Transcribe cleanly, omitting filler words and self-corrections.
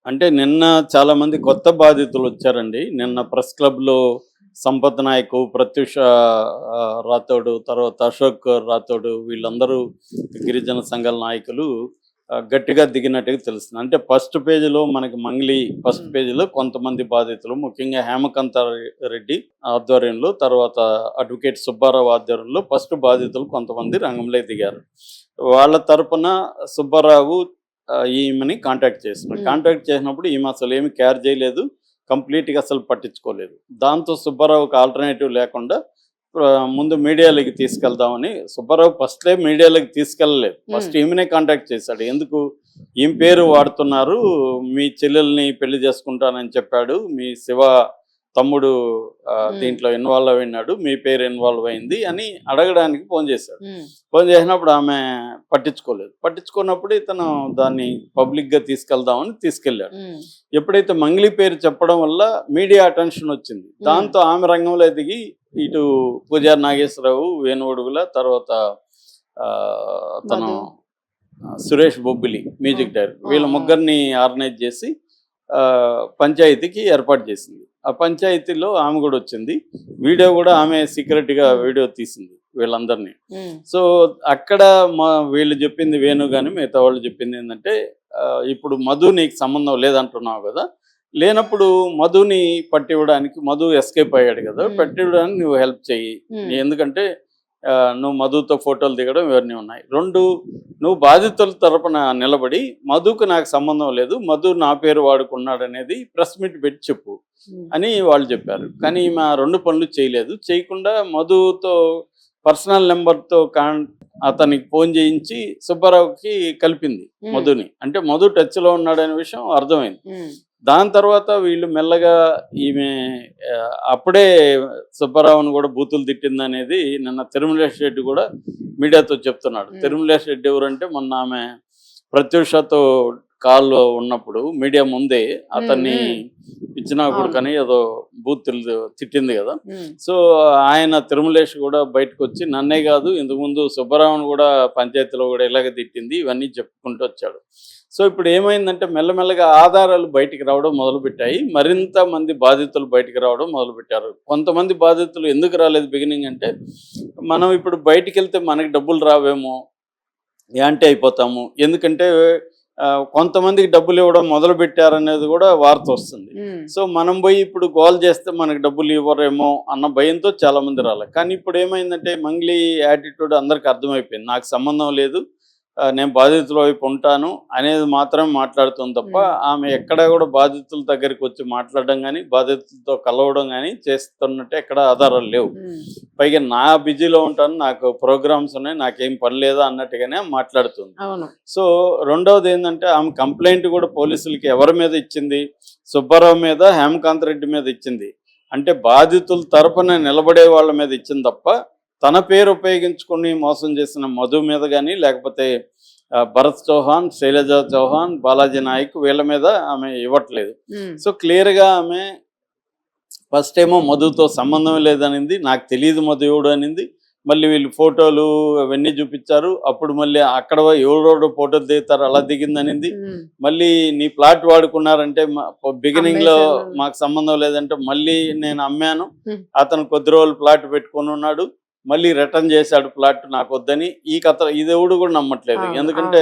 అంటే నిన్న చాలా మంది కొత్త బాధితులు వచ్చారండి. నిన్న ప్రెస్ క్లబ్‌లో సంపత్ నాయక్, ప్రత్యూష రాథోడ్, తర్వాత అశోక్ రాథోడ్ వీళ్ళందరూ గిరిజన సంఘాల నాయకులు గట్టిగా దిగినట్టుగా తెలుస్తుంది. అంటే ఫస్ట్ పేజీలో మనకి మంగ్లీ ఫస్ట్ పేజీలో కొంతమంది బాధితులు, ముఖ్యంగా హేమకాంత రెడ్డి ఆధ్వర్యంలో, తర్వాత అడ్వకేట్ సుబ్బారావు ఆధ్వర్యంలో ఫస్ట్ బాధితులు కొంతమంది రంగంలో దిగారు. వాళ్ళ తరపున సుబ్బారావు ఈమెని కాంటాక్ట్ చేస్తున్నాడు. కాంటాక్ట్ చేసినప్పుడు ఈమె అసలు ఏమి కేర్ చేయలేదు, కంప్లీట్గా అసలు పట్టించుకోలేదు. దాంతో సుబ్బారావుకి ఆల్టర్నేటివ్ లేకుండా ముందు మీడియాలోకి తీసుకెళ్దామని సుబ్బారావు ఫస్టే మీడియాలోకి తీసుకెళ్ళలేదు. ఫస్ట్ ఈమెనే కాంటాక్ట్ చేశాడు. ఎందుకు ఈమె పేరు వాడుతున్నారు, మీ చెల్లెల్ని పెళ్లి చేసుకుంటానని చెప్పాడు, మీ శివ తమ్ముడు దీంట్లో ఇన్వాల్వ్ అయినాడు, మీ పేరు ఇన్వాల్వ్ అయింది అని అడగడానికి ఫోన్ చేశాడు. ఫోన్ చేసినప్పుడు ఆమె పట్టించుకోలేదు. పట్టించుకున్నప్పుడు ఇతను దాన్ని పబ్లిక్గా తీసుకెళ్దామని తీసుకెళ్ళాడు. ఎప్పుడైతే మంగ్లీ పేరు చెప్పడం వల్ల మీడియా అటెన్షన్ వచ్చింది. దాంతో ఆమె రంగంలో దిగి ఇటు పూజారి నాగేశ్వరరావు, వేణుగొడుగుల, తర్వాత తను సురేష్ బొబ్బిలి మ్యూజిక్ డైరెక్టర్, వీళ్ళ ముగ్గురిని ఆర్గనైజ్ చేసి పంచాయతీకి ఏర్పాటు చేసింది. ఆ పంచాయతీలో ఆమె కూడా వచ్చింది. వీడియో కూడా ఆమె సీక్రెట్గా వీడియో తీసింది వీళ్ళందరినీ. సో అక్కడ వీళ్ళు చెప్పింది వేణు కానీ మిగతా వాళ్ళు చెప్పింది ఏంటంటే, ఇప్పుడు మధు నీకు సంబంధం లేదంటున్నావు కదా, లేనప్పుడు మధుని పట్టివ్వడానికి, మధు ఎస్కేప్ అయ్యాడు కదా, పట్టివ్వడానికి నువ్వు హెల్ప్ చెయ్యి. ఎందుకంటే నువ్వు మధుతో ఫోటోలు దిగడం ఇవన్నీ ఉన్నాయి. రెండు, నువ్వు బాధితుల తరపున నిలబడి మధుకు నాకు సంబంధం లేదు, మధు నా పేరు వాడుకున్నాడు అనేది ప్రెస్ మీట్ పెట్టి చెప్పు అని వాళ్ళు చెప్పారు. కానీ ఈమె రెండు పనులు చేయలేదు. చేయకుండా మధుతో పర్సనల్ నెంబర్తో అతనికి ఫోన్ చేయించి సుబ్బారావుకి కలిపింది మధుని. అంటే మధు టచ్లో ఉన్నాడనే విషయం అర్థమైంది. దాని తర్వాత వీళ్ళు మెల్లగా ఈమె అప్పుడే సుబ్బారావుని కూడా బూతులు తిట్టింది అనేది నిన్న తిరుమలేష్ రెడ్డి కూడా మీడియాతో చెప్తున్నాడు. తిరుమలేష్ రెడ్డి ఎవరంటే మొన్న ఆమె ప్రత్యూషతో కాల్లో ఉన్నప్పుడు మీడియా ముందే అతన్ని ఇచ్చినా కొడుకని ఏదో బూతులు తిట్టింది కదా. సో ఆయన తిరుమలేష్ కూడా బయటకు వచ్చి నన్నే కాదు ఇంతకుముందు సుబ్బారావుని కూడా పంచాయతీలో కూడా ఇలాగ తిట్టింది, ఇవన్నీ చెప్పుకుంటూ వచ్చాడు. సో ఇప్పుడు ఏమైందంటే మెల్లమెల్లగా ఆధారాలు బయటికి రావడం మొదలుపెట్టాయి. మరింత మంది బాధితులు బయటికి రావడం మొదలుపెట్టారు. కొంతమంది బాధితులు ఎందుకు రాలేదు బిగినింగ్ అంటే, మనం ఇప్పుడు బయటికి వెళ్తే మనకి డబ్బులు రావేమో, యాంటీ అయిపోతాము, ఎందుకంటే కొంతమందికి డబ్బులు ఇవ్వడం మొదలు పెట్టారనేది కూడా వార్త వస్తుంది. సో మనం పోయి ఇప్పుడు గోల్ చేస్తే మనకి డబ్బులు ఇవ్వరేమో అన్న భయంతో చాలా మంది రాలేదు. కానీ ఇప్పుడు ఏమైందంటే మంగ్లీ యాటిట్యూడ్ అందరికి అర్థమైపోయింది. నాకు సంబంధం లేదు, నేను బాధితుల వైపు ఉంటాను అనేది మాత్రమే మాట్లాడుతుంది తప్ప ఆమె ఎక్కడ కూడా బాధితుల దగ్గరికి వచ్చి మాట్లాడడం కానీ బాధితులతో కలవడం కానీ చేస్తున్నట్టే ఎక్కడ ఆధారాలు లేవు. పైగా నా బిజీలో ఉంటాను, నాకు ప్రోగ్రామ్స్ ఉన్నాయి, నాకేం పని లేదా అన్నట్టుగానే మాట్లాడుతుంది. సో రెండవది ఏంటంటే ఆమె కంప్లైంట్ కూడా పోలీసులకి ఎవరి మీద ఇచ్చింది, సుబ్బారావు మీద, హేమకాంత్ రెడ్డి మీద ఇచ్చింది. అంటే బాధితుల తరపున నిలబడే వాళ్ళ మీద ఇచ్చింది తప్ప తన పేరు ఉపయోగించుకుని మోసం చేసిన మధు మీద కానీ, లేకపోతే భరత్ చౌహాన్, శైలజ చౌహాన్, బాలాజీ నాయక్ వీళ్ళ మీద ఆమె ఇవ్వట్లేదు. సో క్లియర్గా ఆమె ఫస్ట్ ఏమో మధుతో సంబంధం లేదనింది, నాకు తెలియదు మధు ఎవడు అనింది. మళ్ళీ వీళ్ళు ఫోటోలు అవన్నీ చూపించారు. అప్పుడు మళ్ళీ అక్కడ ఎవడోడు ఫోటోలు దిగుతారు అలా దిగిందనింది. మళ్ళీ నీ ప్లాట్ వాడుకున్నారంటే బిగినింగ్ లో మాకు సంబంధం లేదంటే మళ్ళీ నేను అమ్మాను, అతను కొద్ది రోజులు ప్లాట్ పెట్టుకొని ఉన్నాడు, మళ్ళీ రిటర్న్ చేశాడు ప్లాట్ నాకు వద్దని. ఈ కథ ఇది ఎవడు కూడా నమ్మట్లేదు. ఎందుకంటే